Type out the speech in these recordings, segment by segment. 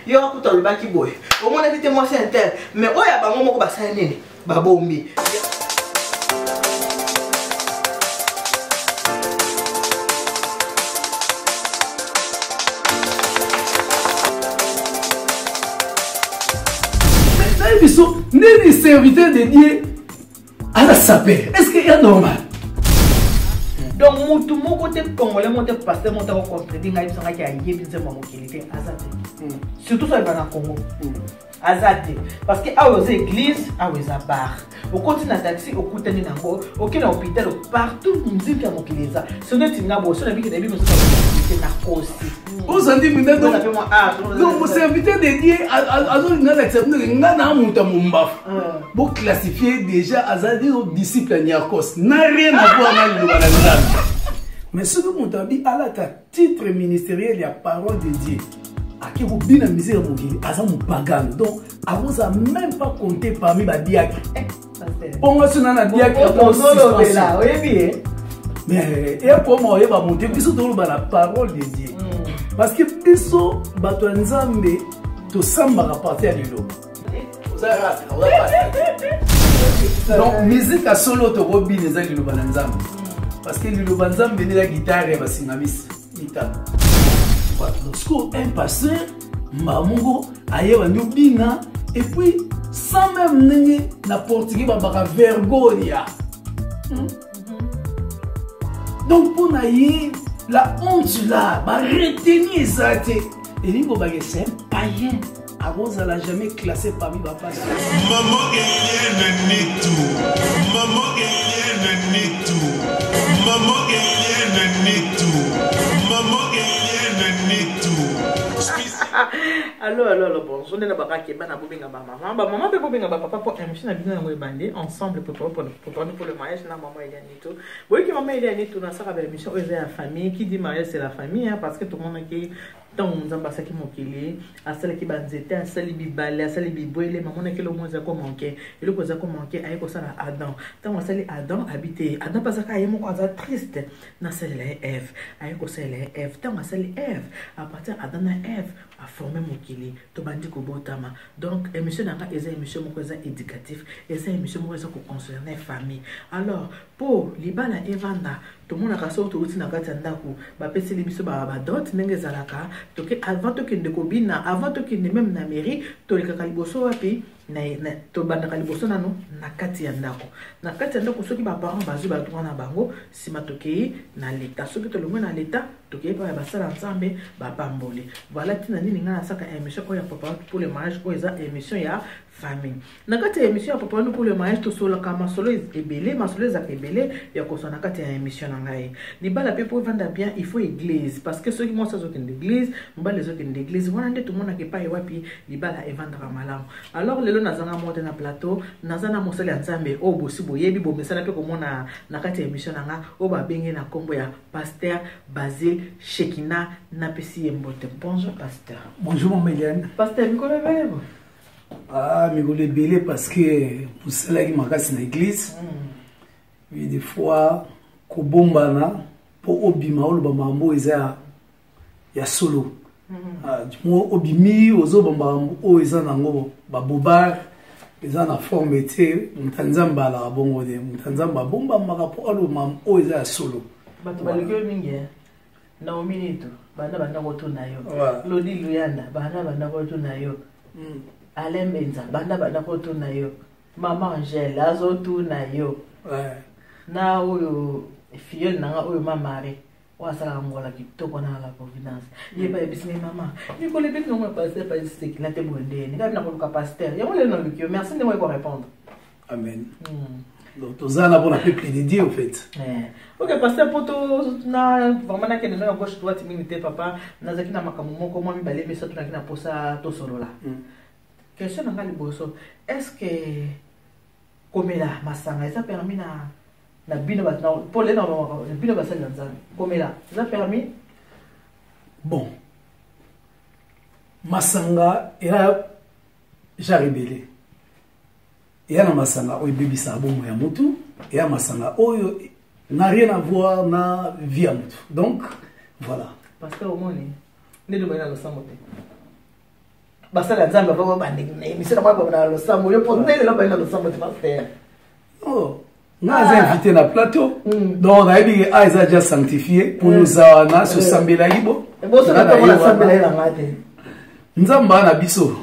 yo akuta le baki boy au moins invité moi c'est intel mais oya bango moko ba sa nene ba bombi N'est serviteur de Dieu à la sapeur. Est-ce qu'il y a normal? Donc, mon côté congolais, mon côté pasteur, mon côté contredit, il y a qui a yébi mon qualité azate. Surtout sur le Congo. Azate. Parce que à aux églises, à aux bars. Au continent taxi, au coutani nango, au kina hôpital, partout nous dit qu'il y a mon kilisa. Ce n'est pas bon, ce n'est pas que des bibles sont narcos. On s'en dit maintenant donc mon serviteur de Dieu a accepté ngana muta mumbaf. Pour classifier déjà azadi aux disciples narcos. N'a rien à voir avec le bananzam. Mais ce que mon tabi à la titre ministériel, il y a parole de Dieu. À qui vous bien amusez à mon guide, à ça mon pagan. Donc, à vous a même pas compté parmi les diacres. On va se donner un diacre là, oui, mais et pour moi, il va monter plus sur la parole de Dieu. Parce que biso bato nzambe to samba rapporter à l'eau. Donc, musique à solo to robi les ailes de nzambe. Parce que le nzambe ni la guitare et basingamis guitare. Lorsqu'on un pasteur, Mamungo, ailleurs nous bina, et puis sans même n'ayez la portugais babara vergogne. Donc pour naïe la honte là, bah retenir ça et l'ingo bagé c'est un païen. Avant ça l'a jamais classé parmi ma pasteur. Maman Eliane Nitou, maman Eliane Nitou, maman Eliane Nitou, maman Eliane Nitou. Alors, bon, je ne sais pas qui est maman, maman peut bobinga papa pour émission bien bandé ensemble pour le mariage na maman Eliane Nitou. Oui que maman Eliane Nitou na ça avec émission la famille qui dit mariage c'est la famille parce que tout le monde qui tant nzamba saki mokili asala ki banzete asali bibale asali bibwele maman na kilo moza ko manquer et le koza ko manquer ay ko sala Adam tant asali Adam habité Adam pasaka ay moko aza triste na sala Ève ay ko sala Ève tant asali Ève à partir Adam na Ève a formé mokili to bandi ko botama donc émission nanga eza émission moko eza éducatif eza émission moko eza ko concerner famille alors pour libala evanda tout le monde a raison tout le monde a ndako ba pesi libiso ba dot ndenge zalaka to ke avant to ke ndekobina avant to ke même na mairie to le kakaliboso wapi na to banda kaliboso nano na kati ya ndako soki ba parents bazu ba twana bango sima to ke na l'état soki to le monde na l'état to ke ba sala nzambe ba pamboli voilà tina nini ngana saka émission ko ya papa pour le mariage ko eza émission ya famille na kati ya émission ya papa pour le mariage to solo kama solo ebele masolo za ebele ya ko sona kati ya émission na ngai libala pe pour vendre bien il faut église parce que ceux qui moi ça zo l'église mbala zo l'église wana nde tout le monde na ke pa wapi libala e vendre malamu alors lelo nazanga mote na plateau nazana mosali ya nzambe o bosi boyebi bo mesala pe komona na kati ya émission nanga o ba benge na kombo ya pasteur Basile Shekina na pesi mbote. Bonjour pasteur. Bonjour maman Eliane. Pasteur Mikolo Belebo. Ah Mikolo Belé parce que pour cela qui m'a cassé dans l'église. Oui des fois kobombana pour obima o ba mambo eza ya solo. Du moins obimi ozo ba mambo o eza nango ba bobar eza na forme te mtanzamba la bongo de mtanzamba bomba maka po alo mam o eza ya solo. Bato baligyo mingi Naomi Nito banda ko tuna yo Lodi Luyanda banda ko tuna yo Alain Benza banda ko tuna yo Mama Angèle azo tuna yo na oyo filleul nanga oyo mamare wasala ngola kitoko na la providence yeba ebisine mama ni ko lebet no pasteur pas c'est la te bonde ni na ko pasteur ya mo le no lukio merci de moi pour répondre amen. Donc, tout ça, on a fait plus de Dieu, en fait. Ok, pasteur, pour tout, na vraiment, na kene na gauche droite minute papa, na zaki na makamumo comment mi balé mais ça tout na kina posa to solo là. Question na ngali boso, est-ce que comme là masanga ça permis na bino ba na pour les na bino ba sala nzambe. Comme là, ça permis bon. Masanga era ja rebellé. Il y a un masanga oyo bébisa bomo ya mutu, et un masanga oyo n'a rien à voir na vie à mutu. Donc voilà. Parce que au monde ne le bana le samote. basala nzambe ba ba émission na ba na losambo yo pour ndele la ba na losambo te pasteur. Oh, nous avons invité na plateau. Donc on a dit que Aïsa déjà sanctifié pour nous avoir ce sambela ibo. Et bon ça na sambela ila ngate. Nzamba na biso.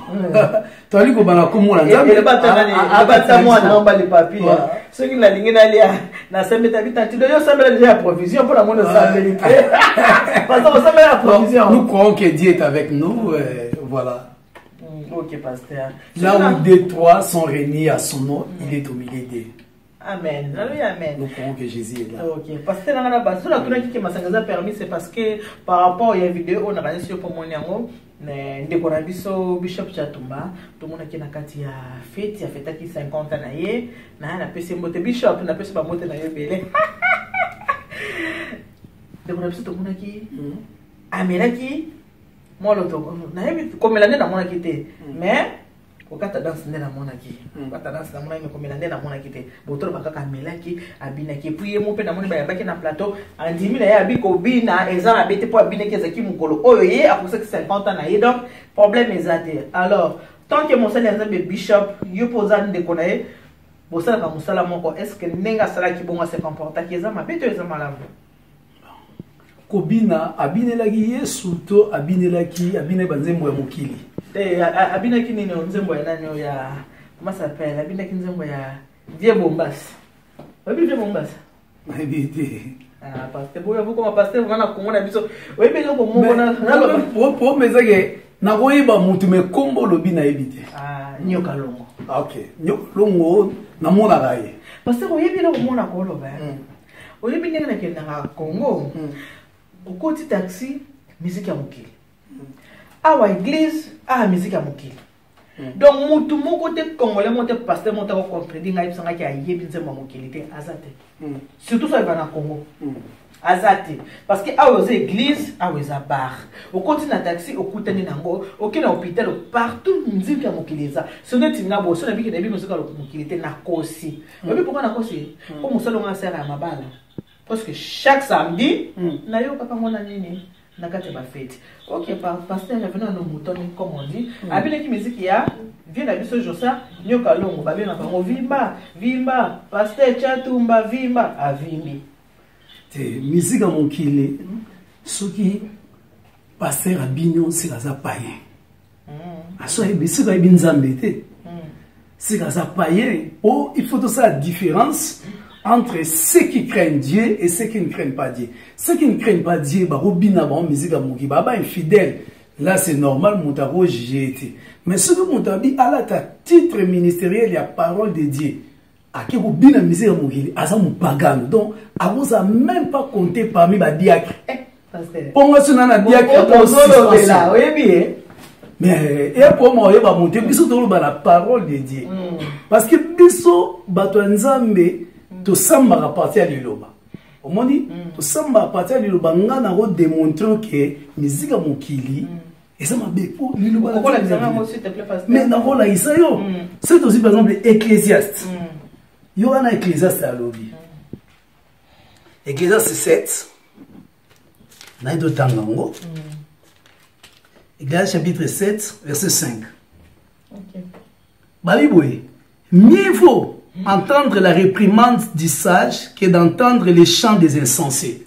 Toli ko bana komona nzambe abata mwana omba les papiers. Ceux qui la ligne na lia na sambela bitanti yo sambela déjà provision pour la monde sambela. Parce que sambela provision. Nous croyons que Dieu est avec nous, voilà. Ok, pasteur. Là où deux, trois sont réunis à son nom, il est au milieu d'eux. Amen. Alléluia, amen. Nous croyons que Jésus est là. Ok. Pasteur, on a bas. Sur la tournée qui m'a permis, c'est parce que par rapport à la vidéo, on a réalisé sur pour mon yango, ndeko biso Bishop Chatumba, tout le monde qui na kati ya fête, ya fête qui 50 ans na ye, na pese mbote Bishop, na pese ba mbote na ye belé. Ndeko biso tout le monde qui amela qui moi l'autre na yebi komelande na mona kité mais okata danse na mona ki okata danse na mona me komelande na mona kité botoro bakaka melaki abina ki puis mo pe na mona ba baki na plateau andimi na ya abi ko bina eza na bete po abina ki ezaki mukolo oyo ye akosa 50 ans na ye donc problème ezate alors tant que mon seigneur nzambe Bishop yo poza ndeko na ye bosala ka musala moko est-ce que nenga sala ki bonga se comporta ki eza mabeto eza malamu Kobina abinelaki Yesu to abinelaki abine banzembo ya mokili. Abinaki nini nzembo ya nani ya comment ça s'appelle abinaki nzembo ya Vieux Bombas. Obi Vieux Bombas. Mabité. Ah pasteur boya vous comme pasteur wana komona biso. Obi loko mongo na po mezake na koyeba mutu me kombo lobi na ebite. Ah nyoka longo. Ah OK. Nyoka longo na mona gaye. Pasteur oyebi loko mona ko loba. Oyebi ngenga na kenda na Congo. Ukoti taxi musique ya mokili awa église musique ya mokili donc mutu moko te congolais monte pasteur monte ko comprendre ngai bisanga ki ayebi nzembo ya mokili te azate surtout ça va na Congo azate parce que awa aux église awa za bar ukoti na taxi okutani nango okina hôpital partout musique ya mokili za sono tinga bo sono biki na bi musique ya mokili te na kosi obi pourquoi na kosi ko musalo nga sera ya mabala. Parce que chaque samedi, na yo papa mona nini na kati ba fête. OK, pasteur revenons à nos moutons comme on dit. Abine ki musique ya vient na biso Josa nyoka longo ba bien na bango vimba pasteur Chatumba vimba avimbi. Te musique à mon kile soki pasteur abinyo c'est kaza païen. Aso e bisi ka binzambe te. C'est kaza païen. Oh, il faut de ça la différence entre ceux qui craignent Dieu et ceux qui ne craignent pas Dieu. Ceux qui ne craignent pas Dieu, bah robina bah musique à mouki bah infidèle. Là c'est normal moutaro j'ai été. Mais ceux qui moutabi à la titre ministériel il y a parole de Dieu. À qui robina musique à mouki à ça mou pagano. Donc à vous ça même pas compté parmi bah diacre. Pour moi c'est nana diacre aussi là. Oui bien. Mais et pour moi il va monter biso tout la parole de Dieu. Parce que biso batwanzambe to samba à partir de l'Iloba. Au moins dit, to samba à partir de l'Iloba, on a démontré que musique à Mokili, et ça m'a bépo, l'Iloba. Mais dans le Isaïo, c'est aussi par exemple Ecclésiaste. Il y a un Ecclésiaste à l'Obi. Ecclésiaste 7, Naïdo Tangango. Ecclésiaste chapitre 7, verset 5. Baliboué, mieux vaut entendre la réprimande du sage que d'entendre les chants des insensés.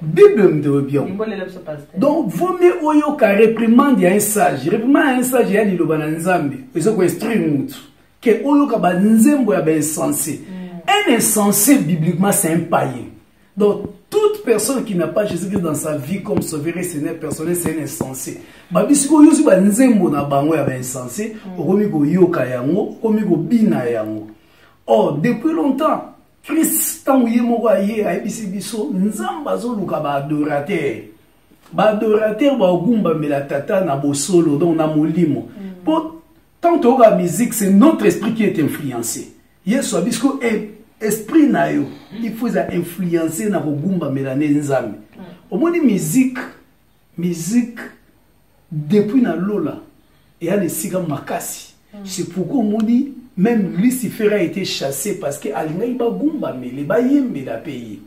Bible me dit bien. Donc, vaut mieux oyo ka réprimande ya un sage. Réprimande ya un sage ya liloba na nzambe. Ezo ko instruire mutu. Que oyo ka ba nzembo ya ba insensé. Un insensé, bibliquement, c'est un païen. Donc, toute personne qui n'a pas Jésus-Christ dans sa vie comme sauveur et Seigneur personnel, c'est un insensé. Babisiko yosi ba nzembo na bango ya ba insensé, okomi ko yoka yango, okomi ko bina yango. Or, depuis longtemps, Christ tango ye moko aye ayebisi biso nzamba zo luka ba adorateur. Ba adorateur ba ogumba mela tata na bosolo donc na molimo. Pour tant que la musique, c'est notre esprit qui est influencé. Yesu abisko esprit na yo, il faut influencer na ogumba mela nzambe. Au moins musique depuis na lola et à l'esiga makasi. C'est pourquoi on dit même Lucifer a été chassé parce que alinga iba gumba mele ba yembe la pays.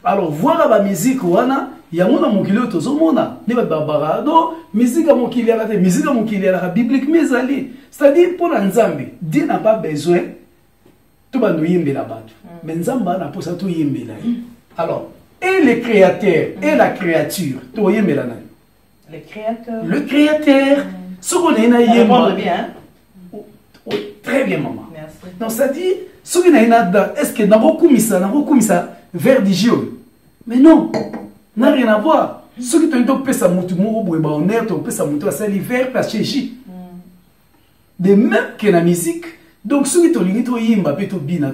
Alors voilà la musique wana yango na mokili oyo tozomona nde bato babaka do musique ya mokili yaka te musique ya mokili yalaka bibliquement ezali c'est-à-dire mpo na nzambe Dieu n'a pas besoin to bando yembela bato mais nzambe ana mposa toyembela ye alors et le créateur et la créature toyembela nani le créateur soki na ye na yemba très bien maman donc c'est-à-dire soki na ye na da est-ce que nakokumisa vers du jeu mais non n'a rien à voir. Ce qui te dit pesa mutu moko boye ba honneur to pesa mutu asali vers pacheji. De même que la musique, donc ce qui te lingi to yimba pe to bina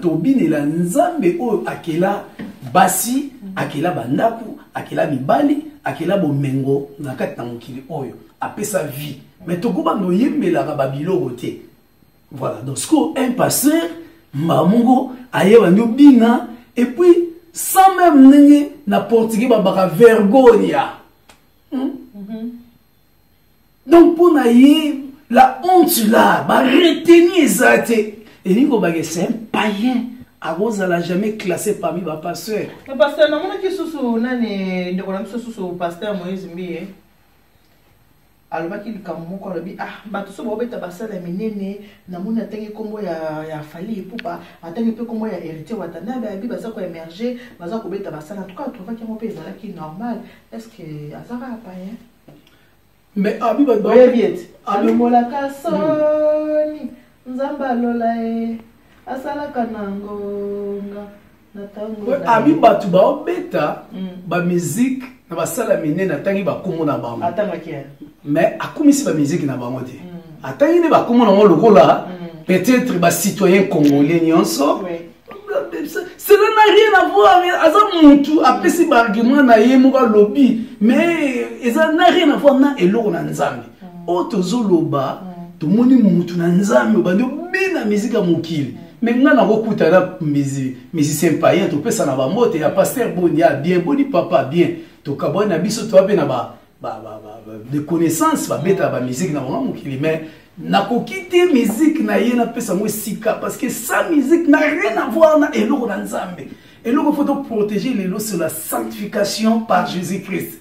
la nzambe o akela basi, akela bandaku, akela mibali, akela bomengo na kati na mokili oyo apesa vie. Mais to ko bando yembela ka babilo te. Voilà, donc ce un pasteur mamungo ayeba ndo bina et puis sans même n'engue na portugais babaka vergonia. Donc pour naïe la honte là, ba retenir ça et Nico Bagé c'est un païen. À Rose elle a jamais classé parmi les pasteurs. Le pasteur non qui sous nani de konam sous pasteur Moïse Mbi alobaki likambo moko alobi bato so bobeta basala minene namoni atangi kombo ya fali epupa atangi pe kombo ya héritier watanabe abi baza ko émerger baza ko beta basala en tout cas trouvaki mo pe ezalaki normal est-ce que azara païen mais abi ba biet alomola kasoni nzamba lola asala kanangonga natango abi bato ba obeta ba musique na basala minene atangi ba kombo na bango atangaki mais à comme si la musique n'a pas monté. Attends, il n'est pas comme on le rôle là. Peut-être les citoyens congolais n'y en sont. Cela n'a rien à voir avec Azamuntu. Après ces arguments, n'a rien à lobby. Mais ça n'a rien à voir avec l'eau dans Nzambe. Otozo loba, tout le monde mutu dans Nzambe. Bando bien la musique à Mokili. Mais nous avons beaucoup de musiciens païens. Tout peut s'en avoir monté. Il y a pasteur Bonia bien, Boni papa bien. Tout cabot n'a biso toi bien là-bas. De connaissances va mettre la musique na vraiment qui mais na ko quitter musique na yena pesa mo sika parce que sa musique n'a rien à voir na eloko na nzambe eloko faut protéger les lois sur la sanctification par Jésus-Christ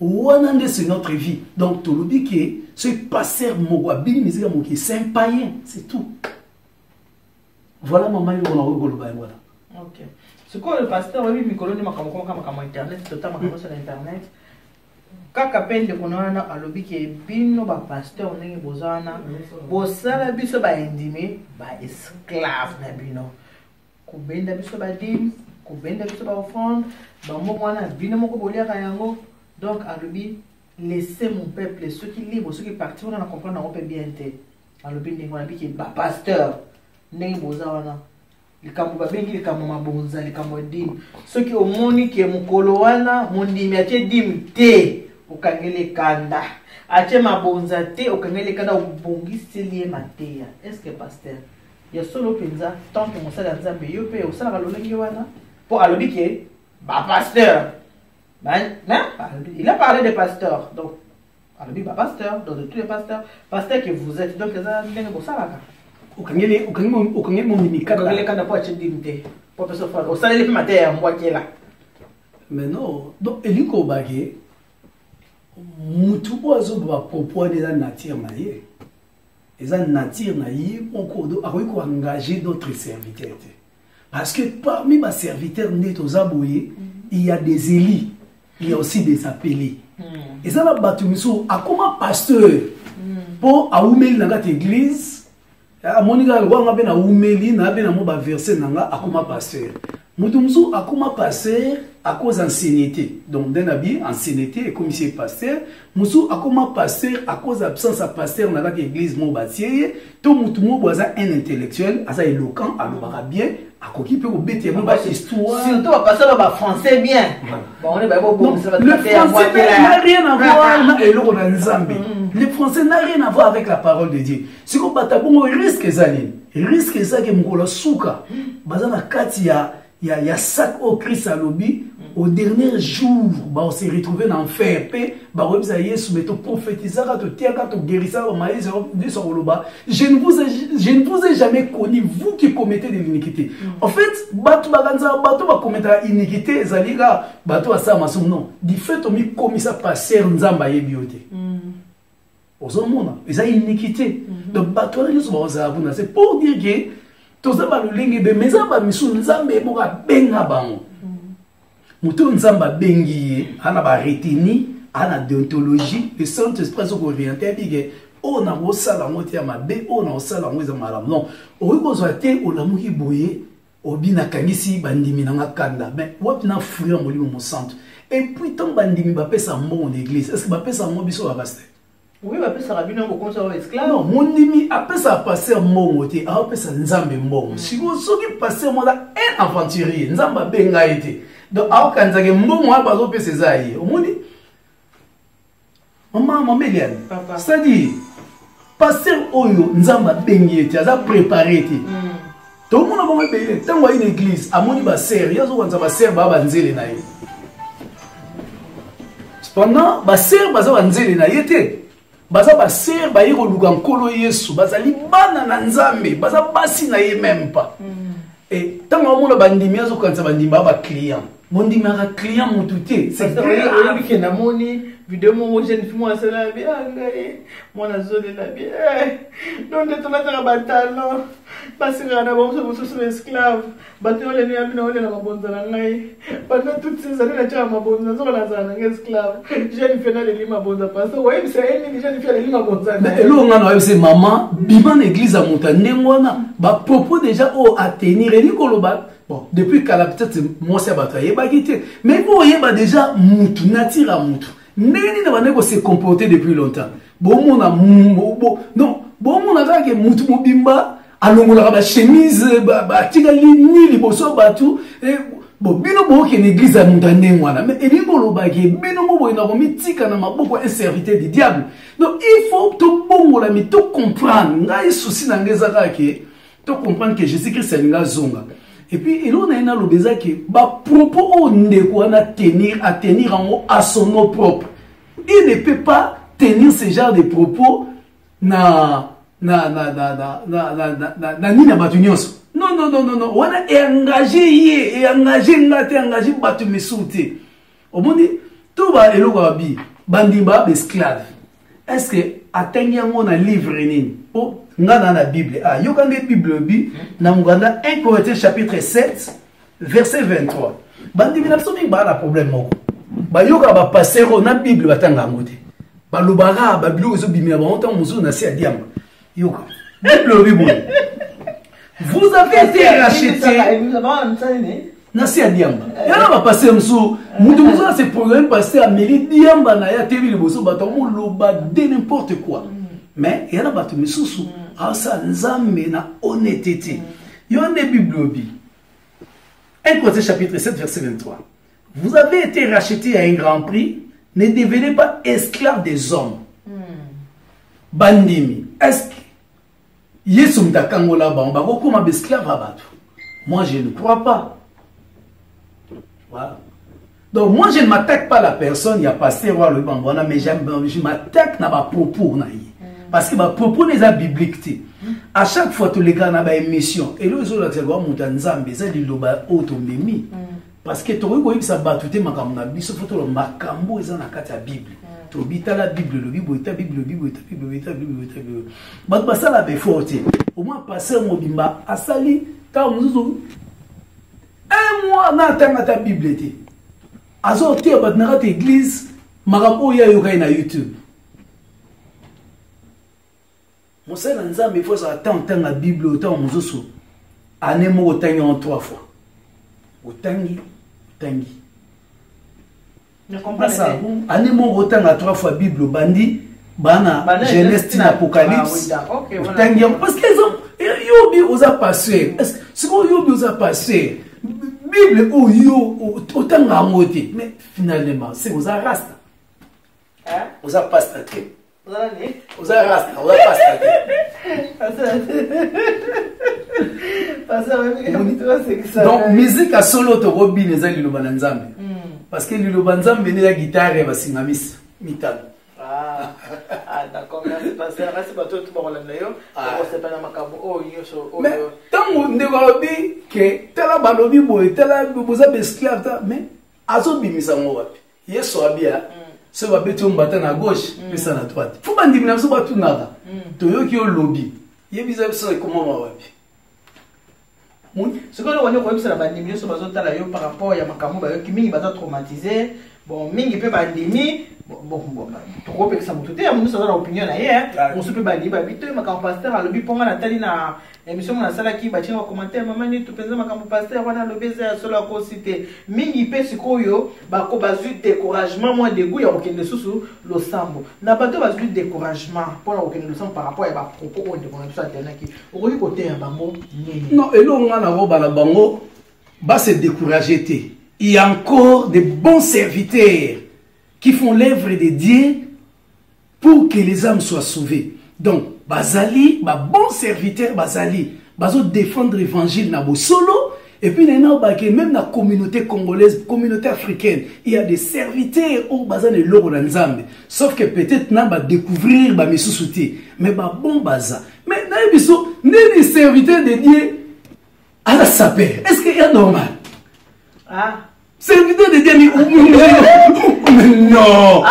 ouanande c'est notre vie donc to lobi que ce pasteur mo bi musique mo qui c'est un païen c'est tout voilà maman on a rigolo ba voilà OK c'est quoi le pasteur oui mikolo ni makamoko internet totalement sur internet kaka pende konana alobi ke bino ba pasteur ndenge bozana bosala biso ba indime ba esclave na bino kubenda biso ba dim kubenda biso ba offrande ba mwana bino moko boliaka yango donc alobi laissez mon peuple ceux qui libre ceux qui partent on a comprendre on peut bien te alobi ndenge wana biki ba pasteur ndenge bozana likambo babengi likambo mabonza likambo dim ceux qui omoni ke mukolo wana mondimi atie dim te okangele kanda ache mabonza te okangele kanda obongiseli mateya est-ce que pasteur ya solo penza tant que mosala nzambe yo pe osala lolenge wana pour alobi ke ba pasteur il a parlé de pasteur donc alobi ba pasteur donc de tous les pasteurs que vous êtes donc ça ndenge bosala ka okangele mo minika okangele kanda po ache dimte pour personne faire osala le mateya mbwakela mais non donc eliko bagé mutu ozo ba propos de la nature na ye eza nature na ye okodo akoki ko engager d'autres serviteurs parce que parmi les serviteurs net aux aboyés il y a des élus il y a aussi des appelés et ça va battre miso akoma pasteur pour aumeli na ngati église amonika wanga be na umeli na be na mo ba verset nanga akoma pasteur mutu miso akoma pasteur à cause d'ancienneté. Donc, d'un habit, ancienneté et commissaire pasteur. Moussou, à comment pasteur, à cause d'absence à pasteur dans l'église Mobatier, tout moutoumou, un intellectuel, à éloquent, à l'obara bien, à coquille peut obéter, histoire. Surtout, à pasteur, à français bien. Bon, on est pas bon, ça va le français n'a rien à voir avec le Nzambe. Le français n'a rien à voir avec la parole de Dieu. Ce qu'on bat à bon, risque ça, risque ça que mon souka, bazana katia. y a ça au Christ à lobby. Au dernier jour, on s'est retrouvé dans l'enfer. Je ne vous ai jamais connu, vous qui commettez de l'iniquité. En fait, bateau va commettre l'iniquité, bateau à ça, non. Du fait, on a commis ça passer Nzamba et bioté. Aux hommes, ils ont iniquité. Donc, bateau, c'est pour dire que tout ça va le linguer, mais ça va me Nzamba et moi, benga bango. Muto nzamba bengi ana ba retini ana déontologie le Saint-Esprit so orienté bige on a osala ngoti ya mabe on a osala ngoti malamu non oyiko zoate olamuki boye obina kangisi bandimi na ngakanda mais wapina fuir molimo mo centre et puis tant bandimi ba pesa mbongo l'église est-ce que ba pesa mbongo biso ba pasteur oui ba pesa rabino ko konsa wa esclave non mondimi a pesa passer mbongo te a pesa nzambe mbongo si vous soki passer moi là un aventurier nzamba benga été donc alors quand vous mbongo wa bazo pesa zayi omoni maman Eliane c'est-à-dire passer oyo nzamba bengi été aza préparé été tout le monde a bon payé tant wa une église amoni ba sœur yazo kwanza ba sœur ba banzele na ye cependant ba sœur baza banzele na ye te baza ba sœur ba yiko luka nkolo Yesu baza libana na nzambe baza basi na ye même pas et tant wa mona bandimi yazo kwanza bandimi ba client mondimi ka client mututé c'est que na moni vidéo mo jeune fille moi cela bien moi na zone la bien non de tona tara batalo parce que na bon so esclave bato le ni amina ole na mabonza na ngai pendant toutes ces années na tara mabonza zo na zana esclave jeune fille na le lima bonza parce que ouais c'est elle ni jeune fille le lima bonza mais lo ngana c'est maman biman église a monta ndengona ba propos déjà au à tenir et koloba. Bon, depuis qu'elle a peut-être moi c'est bataille, mais vous voyez déjà mutu natira mutu. Neni na baneko se comporter depuis longtemps. Bon mon non, bon mon a que mutu mobimba alongola ba chemise ba tigali ni liboso batu et bon bino bo ke l'église a mutande ngwana mais elingo lobaki bino mo boina ko mitika na maboko un serviteur du diable. Donc il faut tout bongola mais tout comprendre ngai souci na ngezaka ke tout comprendre que Jésus-Christ c'est nga zonga. Et puis, il y a un peu qui propos à tenir à son nom propre. Il ne peut pas tenir ce genre de propos na nina batunios. Non. On a engagé batu mesouté. Au monde, tout va elo gabi, bandimba esclave. Est-ce que atteindre un livre ni oh dans la Bible ah yo quand la Bible bi na muganda 1 Corinthiens chapitre 7 verset 23 bandi bina somi ba na problème moko ba yo ka ba passer na Bible batanga ngote ba lobara ba bilo zo bimia ba onta muzo na si adiamba yo ka Bible bi bon vous avez été racheté na si adiamba yana ba passer muso mutu muzo c'est problème passer à mairie diamba na ya tebi liboso ba to mo loba de n'importe quoi. Mais il y a un misusu asa nzambe na honnêteté. Il y a une Bible bi 1 Corinthiens chapitre 7 verset 23. Vous avez été rachetés à un grand prix, ne devenez pas esclaves des hommes. Bandimi, est-ce que Yesu mtakangola ba on va comme esclave à batu? Moi je ne crois pas. Voilà. Donc moi je ne m'attaque pas à la personne, il y a passé voir le bambona mais je m'attaque na ba propos na yi. Parce que ma propos n'est pas biblique. À chaque fois, tous les gars ont une émission. Et là, ils ont dit que Nzambe, c'est l'Iloba autonomie. Parce que tu vois, ça bat tout le monde. Il faut que le Makambo est dans la Bible. Tu as la Bible, le Bible, la Bible, la Bible. Mais ça, la forte. Au moins, passer mon bimba, à sali, quand on nous un mois, on attend ta Bible. À ce moment-là, on a l'église, Makambo, il y a YouTube. Mon seul nzambe il faut attendre la Bible autant muzusu anemo otangi en 3 fois otangi je comprends ça anemo otanga 3 fois Bible bandi bana Genèse Apocalypse otangi parce que yobi oza passé est-ce que yobi oza passé Bible o yo otanga ngote mais finalement c'est oza rasta oza pasteur. Vous avez rasté, vous avez pas Donc musique à solo to robi les liloba na nzambe. Parce que liloba nzambe ne la guitare va singamis mitano. Ah d'accord, merci pasteur. Merci pas tout pour la nayo. C'est pas na makambo oh yoso. Mais tant on ndeko que tala balobi boy tala boza esclave mais azo bimisa ngo wapi. Yeso abia se va beto mbata na gauche puis ça na droite. Faut pas ndimina so ba tunaka. Toyoki o lobby. Yebisa so comment va wapi. Ce que nous voyons comme ça la bandimie sur bazota la yo par rapport à makambo ba yo ki mingi baza traumatisé. Bon mingi pe bandimi bon trop pe ça mututé amu ça na opinion na hier on se peut bandi ba bito makambo pasteur alobi ponga na tali na émission na sala ki ba tinga commentaire maman ni tout penza makambo pasteur wana lobeza solo ko cité mingi pe sikoyo ba ko bazu découragement moi de goût ya okende susu lo sambo na bato bazu découragement pour la okende lo sambo par rapport à ba propos on de ko ça tenaki okoyi côté ya bango non elo ngana ro bala bango ba se décourager té. Il y a encore de bons serviteurs qui font l'œuvre de Dieu pour que les âmes soient sauvées. Donc, Bazali, bon serviteur Bazali, Bazo défendre l'évangile na solo. Et puis, même dans la communauté congolaise, communauté africaine, il y a des serviteurs au Bazali l'or Nzambe. Sauf que peut-être n'a pas découvrir mes sous-soutés. Mais bon Baza. Mais dans les serviteurs de Dieu à la sapeur. Est-ce qu'il y a normal? Ah. Serviteur de Dieu, non.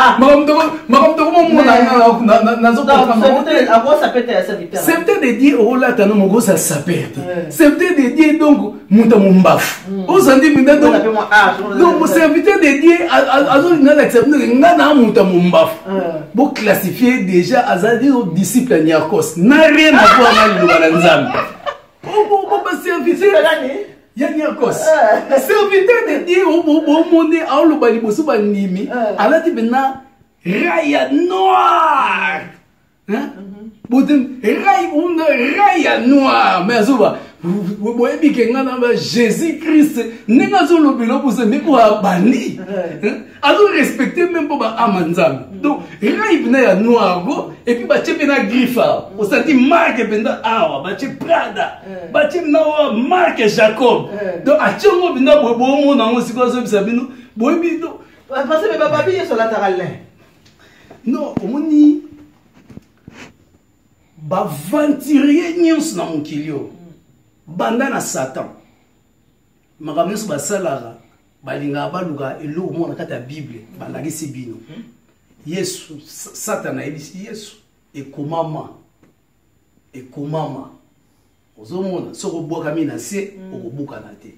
Serviteur de Dieu, oh là, t'as nommé ça sapeur. Serviteur de Dieu, donc, moutamoumbaf. Au senti, donc, serviteur de Dieu, vous classifiez déjà Azadi au disciple Niakos. N'a rien à voir avec le Nzambe. Oh, serviteur. Yanyakos. Serviteur de Dieu au monde à l'obali bosu banimi. Alors tu bena raya noir. Hein? Boudem raya noir. Mais azuba. Vous voyez que ngana Jésus Christ nenga zo lobilo bosu mais ko abani. Alors respecter même pas amanzam. Donc raya bena ya noir go et puis ba tchepena grifa. On senti marque benda awa ba tche Prada. Ba tche na marque Jacob. Donc a tchongo benda bobo mo na ngo siko zo bisabino. Boyebi do. Parce que baba bi sur latéral. Non, omoni ba venturier nyons na mokilio. Banda na Satan. Makamneso ba salara balinga baluka elo mo na kata Bible balagisi bino. Yesu Satan a ebisi Yesu ekomama ozomona soko boka mina se okobuka na te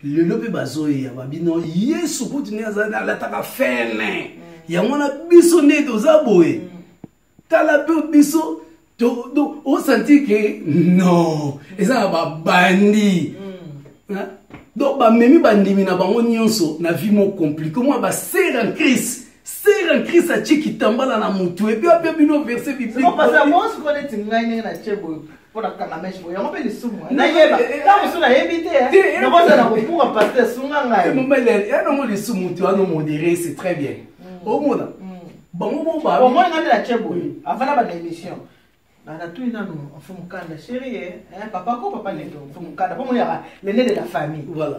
lelo pe bazoya babino Yesu kutini azana alataka fene yango na biso ne tozaboye tala pe biso do o senti que non eza ba bandi donc ba memi bandimi na bango nyonso na vie mo compliqué moi ba ser en Christ. C'est un Christ à qui tambala na mutu et puis après bino verset biblique. Non parce que moi ce qu'on est ngani na chebo pour la kanamèche boy. On peut le sumu. Na yeba. Quand on na yebité hein. Na boza na pour pasteur sunga ngai. Non mais là non le sumu tu as non modéré c'est très bien. Au mona. Bon ba. Bon moi ngani na chebo. Avant la émission. Na tout ina no fumukanda chérie hein papa ko papa neto fumukanda pour moi le nez de la famille. Voilà.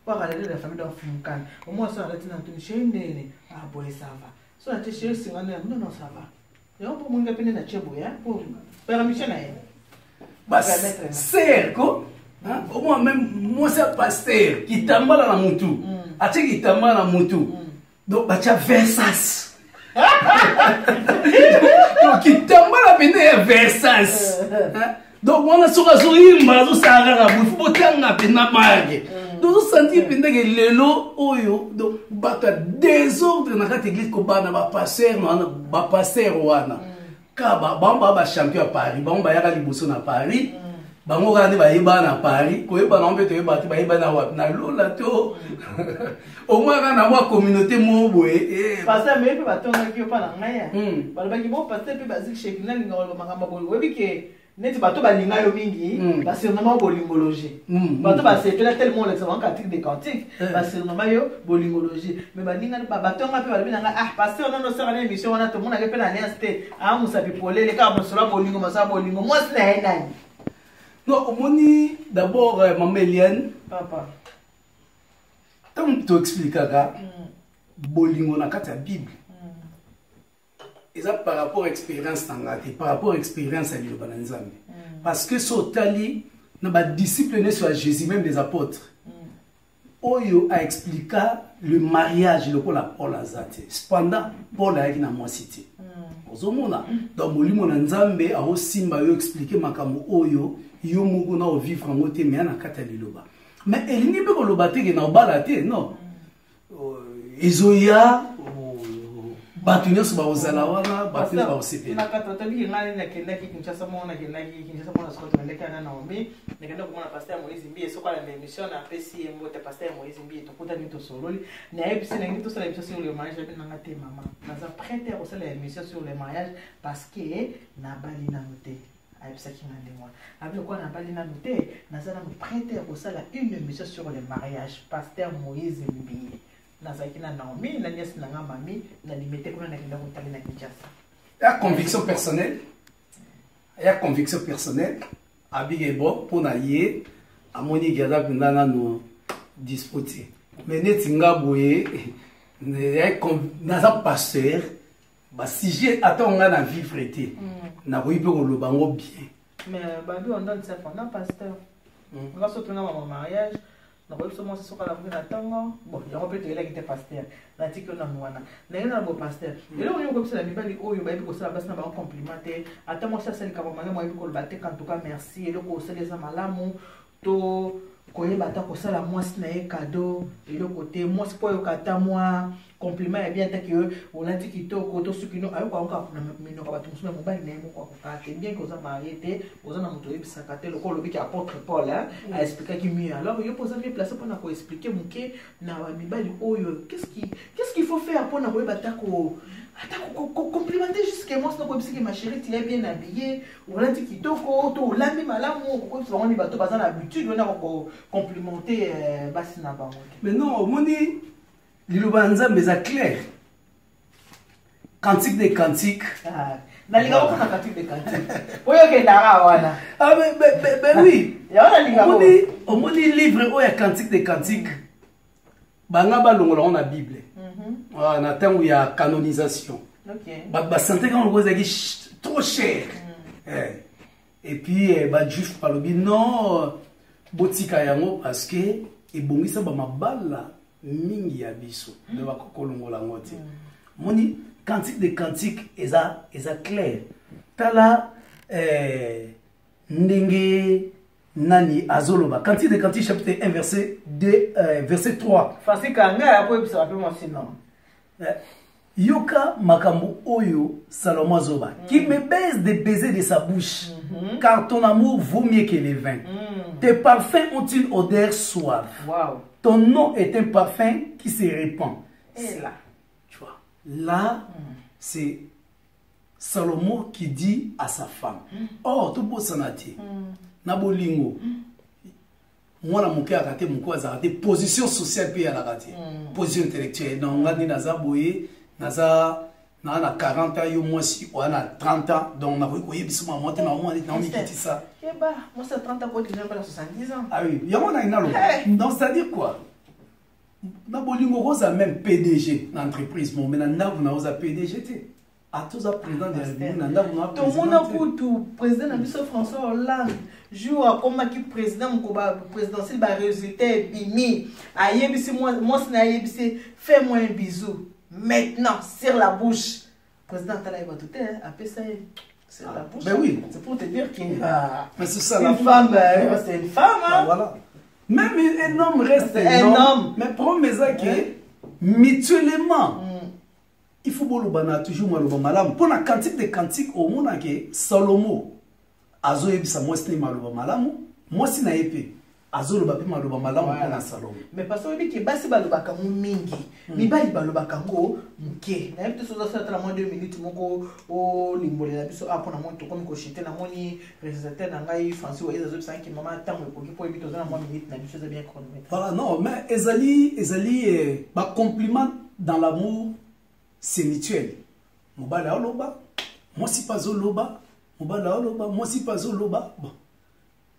Pour aller de la famille dans fumukanda. Au moins ça arrête na tout chérie. Ah boy ça va. So la chérie singana non ça va. Et on peut monter peine na chebo hein pour permission na bah c'est quoi hein au moins même moi c'est pasteur qui tambala na mutu atie qui tambala na mutu donc bacha versas donc qui tambala peine versas donc moi soka zoimba zo sara bu faut tanga pena marge donc sentir penda que lelo oyo donc bata désordre na kati église ko bana ba pasteur wana Kaba bamba ba champion à Paris, bamba yaka liboso na Paris, bango kana ba yeba na Paris, ko yeba na mbeto yeba ti ba yeba na wa na lola to. Au moins kana wa communauté mo boye parce que me pe batonga ki pa na ngai. Ba ba ki bo parce que pe ba zik sheki na linga wa makamba bolo. Webi ke neti bato ba linga yo mingi, ba surnommé bolingologie. Bato ba se pela tellement l'exemple cantique des cantiques, ba surnommé yo bolingologie. Mais ba linga ba batonga pe ba bi na ah parce que non sera na émission wana to mona ke pe na neste. Ah musa bi polele ka mo sura bolingo masa bolingo mo sna nani. Non, omoni d'abord maman Eliane. Papa. Tant tu expliques bolingo na kati ya Bible. Et ça par rapport à expérience tangate, par rapport à expérience à Liloba Nzambe. Parce que sotali na ba disciple ne soit Jésus même des apôtres. Oyo a expliqué le mariage le la Paul azate. Cependant Paul a na moi cité. Ozomona dans molimo na Nzambe a osimba yo expliquer makambo oyo yo mugo na o vivre en côté mais na kati ya Liloba. Mais elingi be ko lobate ke na balate non. Ezoya batunya suba ozala wana batunya ba osepela na kata tabi ngani na kenda ki Kinshasa mona skota ndeka na Naomi ndeka ko mona pasteur Moïse Mbiye so kwa la émission na PCM mbote pasteur Moïse Mbiye to kuta ni to sololi na ebisi na ngi to sala émission sur le mariage na ngate mama na za prêter au sala émission sur le mariage parce que na bali na noté ebisa ki ngande moi avec quoi na bali na noté na za na prêter au sala une émission sur le mariage pasteur Moïse Mbiye nazaki na Naomi na nièce na mami na limité kuna na kenda kutali na Kinshasa. Il y a conviction personnelle. Il y a conviction personnelle. Abige bon pour na yé amoni gaza pendana no disputer. Mais netinga boye na pasteur ba sujet atonga na vivre été. Na boyi pe ko lobango bien. Mais babi on donne ça pendant pasteur. On va surtout dans mon mariage. Na boyi so mo so kala na tango bon ya ko peut être pasteur na tiki na mwana na yena bo pasteur ele on ko pesa mibali oyo ba ko sala basi na ba complimenter ata mo sa sali ka mama mo ko batte en tout cas merci ele ko sala za malamu to ko yeba ta ko sala mwasi na ye cadeau ele côté mwasi po yo kata moi compliment est bien que on a dit qu'il to to sukino ayo kwa onka na mino ka batu musuma mobali na mo kwa ka te bien que za marié oza na moto yebisa ka te lokolo biki apôtre Paul a expliqué qui mieux alors yo posa bien place pour na ko expliquer muke na mibali oyo qu'est-ce qu'il faut faire pour na ko yeba ta ko complimenter jusqu'à moi sinon ko bisi que ma chérie tu es bien habillée on a dit qu'il to ko to lambi malamu ko so on bato baza na habitude on a ko complimenter basi na bango mais non moni Liloba Nzambe est clair. Cantique des cantiques. Ah, cantique des cantiques. Ah, mais oui. On dit livre où il y a cantique des cantiques. Banga balongola on a Bible. On attend où il y a canonisation. Bah santé quand on vous a dit trop cher. Et puis bah juif par le bien non botika yango parce que et bongisa ba mabala mingi ya biso de ba kokolongola ngoti moni cantique de cantique eza clair tala ndenge nani azoloba cantique de cantique chapitre 1 verset 2 verset 3 fasika nga apo ebisa ape mo sinon yoka makambo oyo Salomon azoba qui me baise des baisers de sa bouche car ton amour vaut mieux que les vins tes parfums ont une odeur suave. Wow. Ton nom est un parfum qui se répand. Et là, tu vois, là, c'est Salomon qui dit à sa femme, oh, tout beau sanati, nabolingo, moi la moké a raté mon quoi, a raté position sociale puis a raté, position intellectuelle. Donc on a dit naza boye, naza na 40 ans, yo moi si on a 30 ans, donc on a vu que bisuma monter na moi on dit qui ça. Bah, moi c'est 30 ans pour dire pas 70 ans. Ah oui, il y a on a une allo. Donc ça dit quoi? Na bolingo rosa même PDG l'entreprise mon mais na vous na osa PDG té. A tous à président de la na vous na tout le monde a tout président na biso François Hollande jour comme qui président mon présidentiel ba résultat bimi ayebisi moi na ayebisi fais-moi un bisou maintenant sur la bouche président tala va tout après ça c'est la bouche. Ben oui, c'est pour te dire qu'il mais c'est ça la femme c'est une femme hein? Voilà. Même un homme reste un homme. Mais promets-moi que mutuellement il faut bolobana toujours maloba malam pour la cantique de cantique au monde que Salomon azo yebisa moi c'est maloba malam moi si na épée azo loba pe maloba malam pour na Salomon mais parce que ki basi baloba kango mingi mibali baloba kango muke na yebite so ça tra moins 2 minutes moko o limbolela biso a pona monto comme ko chiter na moni réalisateur na ngai François wa ezo ça ki mama tango ko ki po ebito za na moins minutes na biso za bien chronomètre. Voilà non mais ezali ba compliment dans l'amour c'est mutuel. Mobala oloba, moi si pas oloba, mobala oloba, moi si pas oloba. Bon.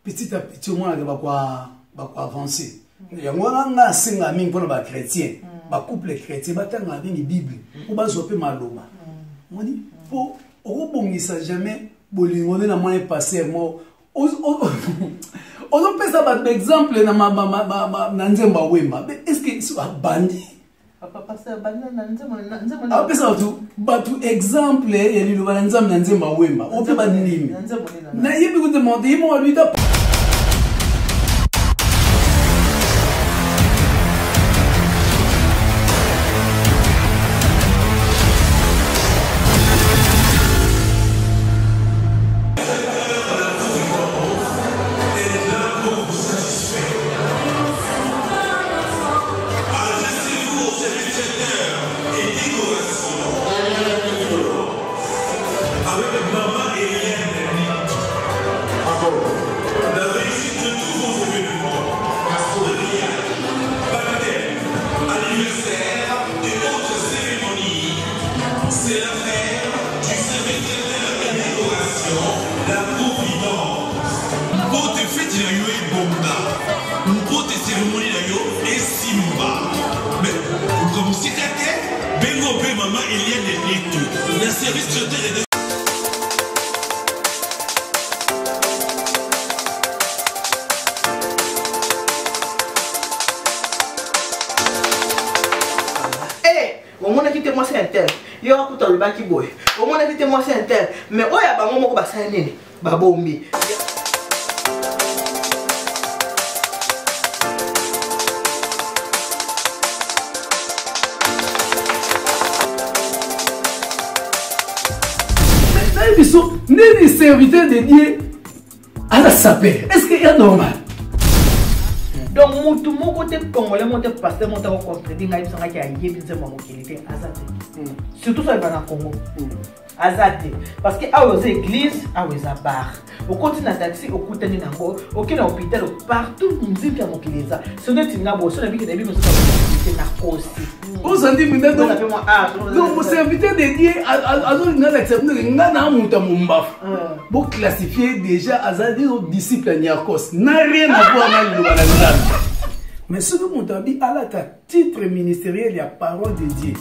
petit à petit, au moins, il va avancer. Il y a un singa mingi pour les chrétiens, les couples chrétiens, ils ont la Bible, ou ils ont maloma. On dit, pour rebondir jamais, bolingo na moyen passé moi. On peut ça par exemple na nzemba wemba. Mais est-ce que c'est un bandit? Papa c'est bandit na nzemba. Ah peut ça tout. Batu exemple et lui le nzemba na nzemba wemba. On peut pas nimi. Na yebi ko demander moi lui da. Mais oh ya bango moko basala nini babombi Nini serviteur de Dieu à la sapeur. Est-ce qu'il y a normal? Donc mutu moko te congolais monte pasteur monte ko contredire ngai bisanga ki ayebi nzemba mokilité azate. Surtout ça va na Congo. Azate parce que a aux églises a aux bar au continent na taxi au kutani nango au kina hôpital partout muziki ya mokileza ce n'est tinga bo so na biki na bibi so na kosi on s'en dit mais donc mon serviteur de Dieu azo na accepter nga na muta mumbafu bo classifier déjà azadi au disciple Nyakos n'a rien à voir avec le bananzam mais ce que mon tabi à la titre ministériel la parole de Dieu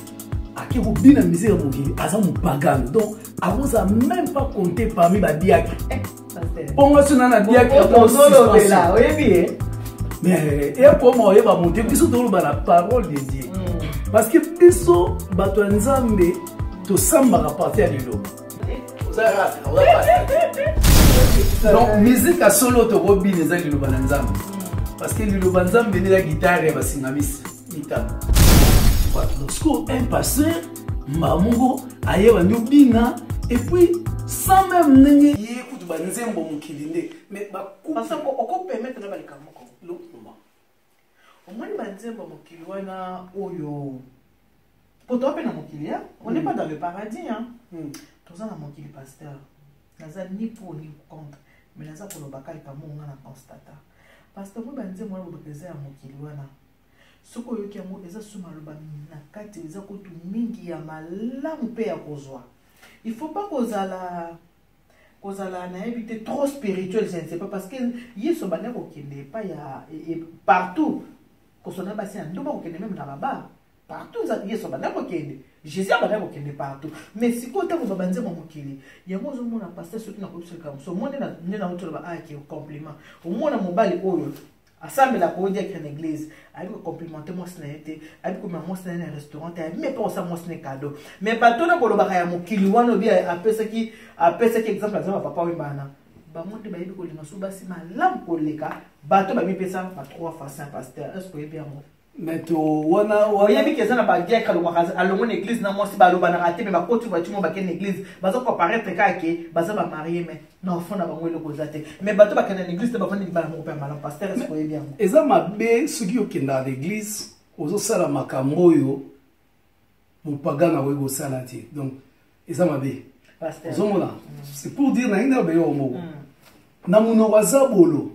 qui vous bien amusé mon gars, à mon pagan. Donc, avant ça même pas compter parmi les diacres. On va se donner des diacres. Mais et pour moi, il va monter plus sur la parole de Dieu. Parce que biso batwanzambe to samba à partir de l'eau. Donc, musique à solo to robi les ali le banzambe. Parce que le banzambe est la guitare et la singamis. Lorsqu'on est passé, Mamungo aye bina et puis sans même nengi écoute banzembo mukilinde mais ba parce que on peut permettre na balika moko l'autre moment au moins banzembo mukilwana oyo poto pe na mukilia on n'est pas dans le paradis hein tous na mukili pasteur naza ni pour ni contre mais naza pour le bakali kamo nga na constata parce que moi banzembo na bokeza mukilwana soko yoki yango eza suma loba na kati eza kutu mingi ya malamu pe ya kozwa il faut pas kozala na éviter trop spirituel je ne sais pas parce que yeso bana ko kende pas ya partout ko sona basi ndoma ko kende même na baba partout za yeso bana ko kende Jésus bana ko kende partout mais si ko ta ko babanze mo mokili yango zo mona pasteur soki na ko biseka so mona na otolo ba aki au compliment au mona mobali oyo assemble la pour dire qu'il y a une église avec complimenter moi ce n'était avec comme moi c'est un restaurant mais pas ça moi ce n'est cadeau mais pas tout na ko loba ya mokili wana bien après ce qui exemple exemple papa wembana ba monde ba yebi ko linga so basi malam ko leka bato ba mi pesa ba 3 fois 5 pasteur est-ce que bien moi mais to wana yebi ke sana ba dia kalo kwa alongo na église na moi si ba loba na raté mais ba kotu ba tumo ba ken église ba zo comparaître kake ba za ba marier mais non fond na bango le kozate mais bato ba ken église te ba fandi ba mo père malam pasteur est-ce que bien eza mabe suki okenda l'église ozo sala makambo yo mupagana wego sala ti donc eza mabe pasteur zomona c'est pour dire na ina be yo mo na munoko zabolo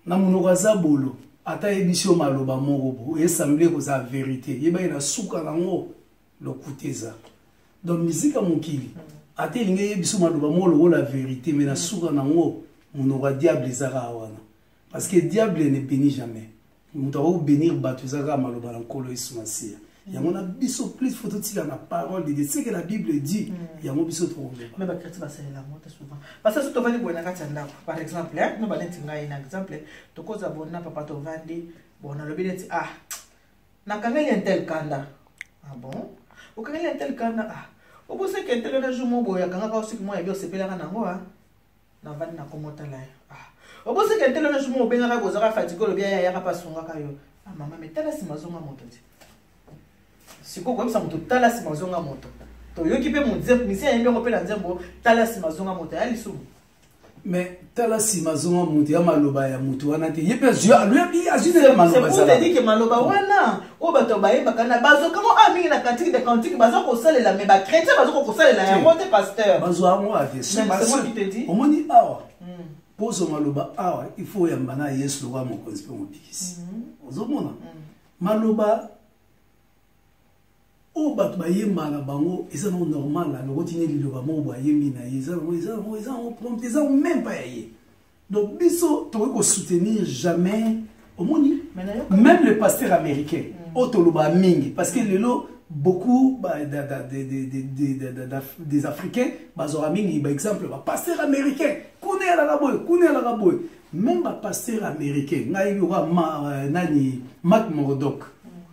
na munoko zabolo ata ebisio maloba moko bo esemble ko za vérité yeba ina suka nango lokuteza donc musique mokili ata linga ebisio maloba moko la vérité mais na suka nango on aura diable ezara wana parce que diable ne bénit jamais on doit bénir batu ezara maloba na nkolo Yesu Masia yango na biso plus photo tika na parole de Dieu ce que la Bible dit yango biso to mais ba chrétien ba sala monte souvent parce que to vandi bona kati ndako par exemple no ba neti ngai na exemple to koza bona papa to vandi bona lobi neti ah na kangeli un tel kanda ah bon o kangeli un tel kanda ah o bo se que tel na jumo boya kanga ka osiki mo ya bio sepela nango ah na vandi na komota la ah o bo se que tel na jumo benga ka goza ka fatigo lobi ya ka pasunga ka yo ah mama metala simazonga moto ti siko kwa bisa mtu tala simazonga moto to yoki pe munzembo misia yendo ko pe na nzembo tala simazonga moto ya lisumu mais tala simazonga moto ya maloba ya mutu wana te yepe lui azine maloba ça c'est dit que maloba wana o bato bayeba kana bazo kamo ami na cantique de cantique bazo ko salela mais ba chrétien bazo ko salela ya monte pasteur bazo amo ate c'est moi qui te dis omoni awa poso maloba awa il faut yambana Yesu lo wa mokonzi pe mobikisi ozomona maloba o bat bayemba na bango eza no normal la rotine liloba mo bayembi na eza même pas yé donc biso to ko soutenir jamais omoni même le pasteur américain otoloba mingi parce que lelo beaucoup des africains bazora mingi par exemple ba pasteur américain connaît la boy même ba pasteur américain ngai yoka nani Mac Murdock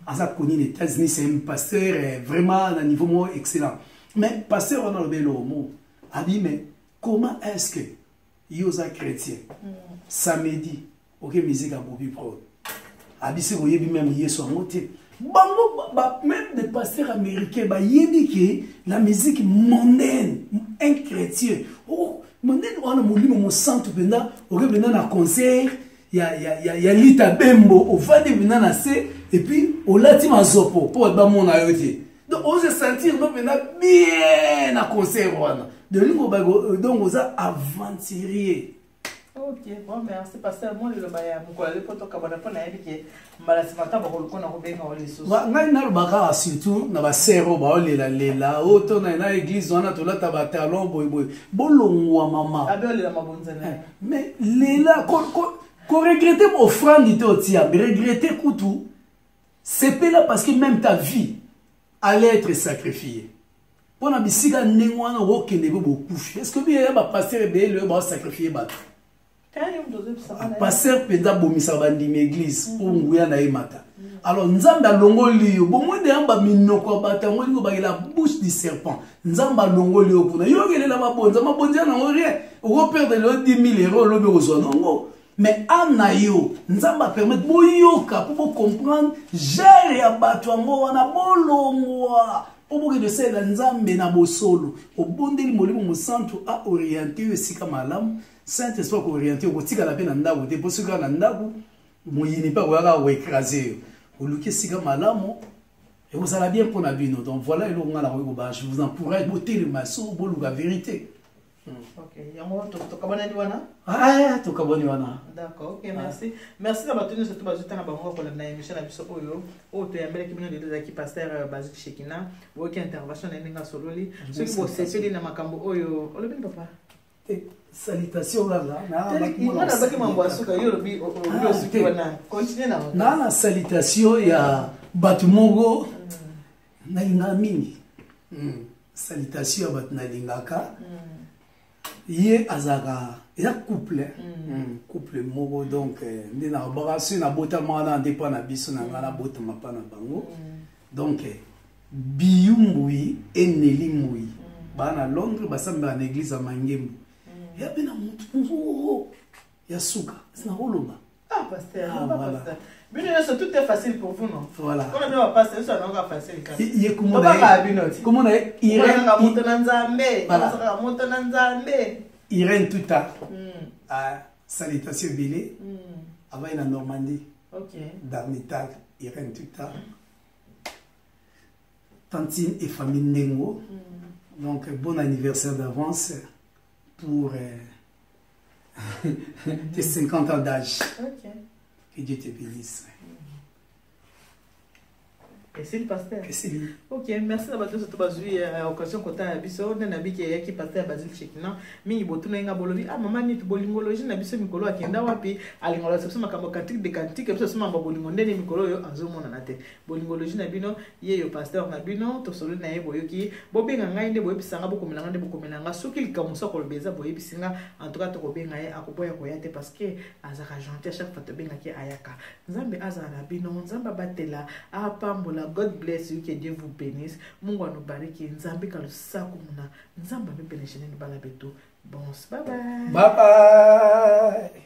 Asa connu les États-Unis, c'est un pasteur vraiment à un niveau excellent. Mais pasteur, on a le bel mot. A dit, mais comment est-ce que Yosa chrétien, samedi, ok, musique à Bobby Pro, a dit, c'est même Yesu à moté. Même des pasteurs américains, que la musique mondaine, un chrétien, oh, mondaine, on a mon centre, on a un concert. Il y a Lita Bembo, au fond de Vinanase, et puis au Latima Zopo, pour être mon ayoté. Donc on se sentir donc maintenant bien à concert. De l'Ingo Bago, donc on a aventurier. Ok, bon, merci, pasteur. Moi, je vais vous photo cabana pour la vie. Malasimata, vous le connaissez bien, les sous. Ngai na lubaka surtout na ba sero ba olela oto na église wana to la tabatalon boy bolongwa mama. Abe olela mabonzana. Mais lela qu'on regrette offrande mais regretter tout c'est pas là parce que même ta vie allait être sacrifiée pour na bisika nengwana okende beaucoup est-ce que bien ba pasteur be le ba sacrifier ba pasteur penda bomisa bandi l'église pour nguya na emata alors nzamba longoli yo bomwende amba minoko bata ngolingo ba la bouche du serpent nzamba longoli yo kuna yo kelela mabonza na rien au perdre le 10 000 € lobe ozonongo. Mais anayo, nzamba permet boyoka pour comprendre gère ya bato ngo wana bolongwa pour que de cela nzambe na bosolo obondeli molimo mo centre a orienter esika malam saint esprit ko orienter ko tika la pena ndako te parce que na ndako moyini pa wala wa écraser oluki sika malamo et vous allez bien pour la vie donc voilà le ngala ko ba je vous encourage boter le masso bolu la vérité. Ok, yango to kabana diwana? Ah, to kabana diwana. D'accord, ok, merci. Merci d'avoir tenu cette base de temps à Bango pour la émission à Bisso Oyo. Oh, tu es un bel équipement de deux pasteur Bazik Shekina. Ou qui intervention dans Nenga Sololi. Ce qui vous s'est na Makambo Oyo. On le bien papa. Salutations là. Il m'a d'abord m'envoyer yo lobi suki wana. Continue na. Na salutation ya Batumongo. Na inga mingi. Salutation ya Batnalingaka. Yé azaka eza couple couple moko donc ndi na barasi na botama na ndepa na biso na ngana botama pa na bango donc biyumbui eneli mui bana Londres basamba na église à Mangembu ya bena mutu ya suka sina holoba pasteur pasteur bien tout est facile pour vous non voilà on a bien passer ça non pas facile quand yé comment na Irène Tuta à salutation Bélé avant la Normandie Darnital Irène Tuta Tantine et famille Nengo donc bon anniversaire d'avance pour tes 50 ans d'âge. Que Dieu te bénisse. Et c'est le pasteur. Esili. Ok, merci d'avoir tout ce bazui occasion côté biso on a qui est qui pasteur Basile Chekina mi botuna nga bolobi ah maman ni bolingologie na biso mikolo akenda wapi alingolo ça makambo kantique de kantique biso sima bolingo ndene mikolo yo azomona na te bolingologie na bino ye yo pasteur na bino to solo na ye boyoki bobenga ngai nde boyebisanga bokomela nde bokomela nga soki likamusa ko lobeza boyebisinga en tout cas to kobenga ye akoboya koyate parce que azaka gentil à chaque fois to benga ki ayaka nzambe azana na bino nzamba batela apambola. God bless you, que Dieu vous bénisse. Mungu anubariki, nzambi kalusaku muna, nzamba mipene sheneni bala betu. Bon, bye bye. Bye bye.